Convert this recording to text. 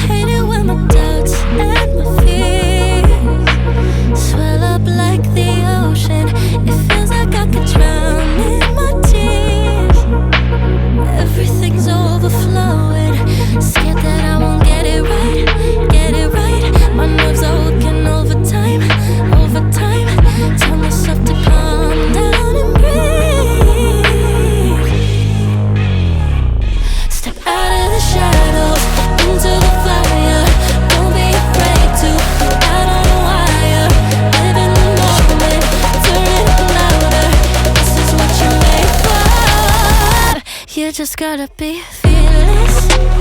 Hate it when my doubts and my fears swell up like the ocean. It feels like I could drown in my tears. Everything's overflowing. Scared that I won't get it right, get it right. My nerves are working overtime, overtime. Tell myself to calm down and breathe. Step out of the shadows, into the fire. Don't be afraid to go out on a wire. Live in the moment, turn it louder. This is what you're made for. You just gotta be fearless.